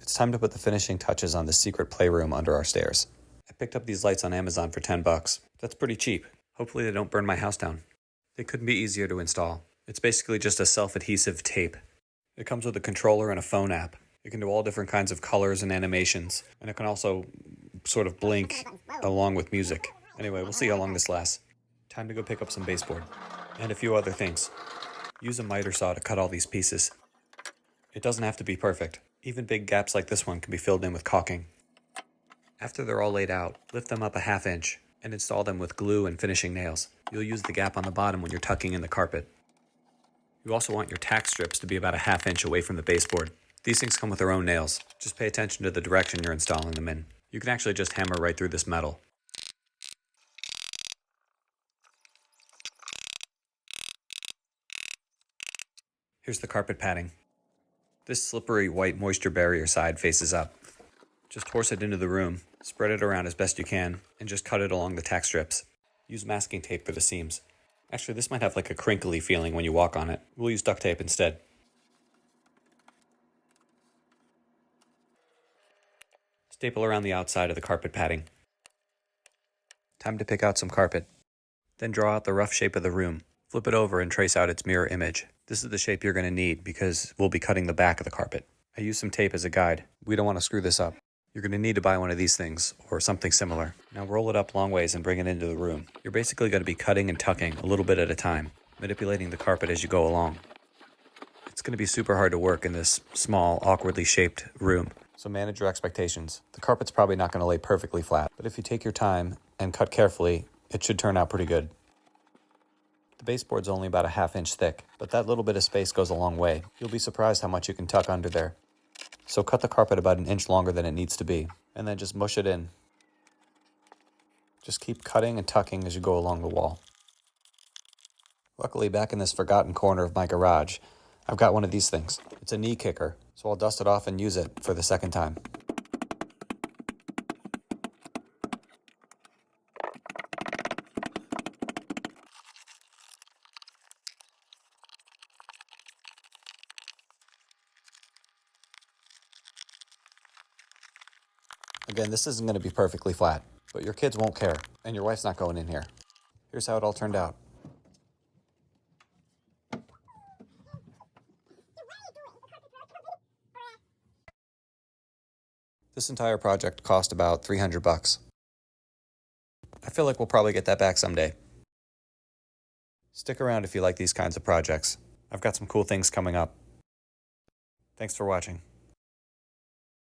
It's time to put the finishing touches on the secret playroom under our stairs. I picked up these lights on Amazon for $10. That's pretty cheap. Hopefully they don't burn my house down. They couldn't be easier to install. It's basically just a self-adhesive tape. It comes with a controller and a phone app. It can do all different kinds of colors and animations, and it can also sort of blink along with music. Anyway, we'll see how long this lasts. Time to go pick up some baseboard. And a few other things. Use a miter saw to cut all these pieces. It doesn't have to be perfect. Even big gaps like this one can be filled in with caulking. After they're all laid out, lift them up a ½ inch and install them with glue and finishing nails. You'll use the gap on the bottom when you're tucking in the carpet. You also want your tack strips to be about a ½ inch away from the baseboard. These things come with their own nails. Just pay attention to the direction you're installing them in. You can actually just hammer right through this metal. Here's the carpet padding. This slippery white moisture barrier side faces up. Just force it into the room, spread it around as best you can, and just cut it along the tack strips. Use masking tape for the seams. Actually, this might have like a crinkly feeling when you walk on it. We'll use duct tape instead. Staple around the outside of the carpet padding. Time to pick out some carpet. Then draw out the rough shape of the room. Flip it over and trace out its mirror image. This is the shape you're going to need because we'll be cutting the back of the carpet. I use some tape as a guide. We don't want to screw this up. You're going to need to buy one of these things or something similar. Now roll it up long ways and bring it into the room. You're basically going to be cutting and tucking a little bit at a time, manipulating the carpet as you go along. It's going to be super hard to work in this small, awkwardly shaped room, so manage your expectations. The carpet's probably not going to lay perfectly flat, but if you take your time and cut carefully, it should turn out pretty good. The baseboard's only about a ½ inch thick, but that little bit of space goes a long way. You'll be surprised how much you can tuck under there. So cut the carpet about 1 inch longer than it needs to be, and then just mush it in. Just keep cutting and tucking as you go along the wall. Luckily, back in this forgotten corner of my garage, I've got one of these things. It's a knee kicker, so I'll dust it off and use it for the second time. Again, this isn't going to be perfectly flat, but your kids won't care, and your wife's not going in here. Here's how it all turned out. This entire project cost about $300. I feel like we'll probably get that back someday. Stick around if you like these kinds of projects. I've got some cool things coming up. Thanks for watching.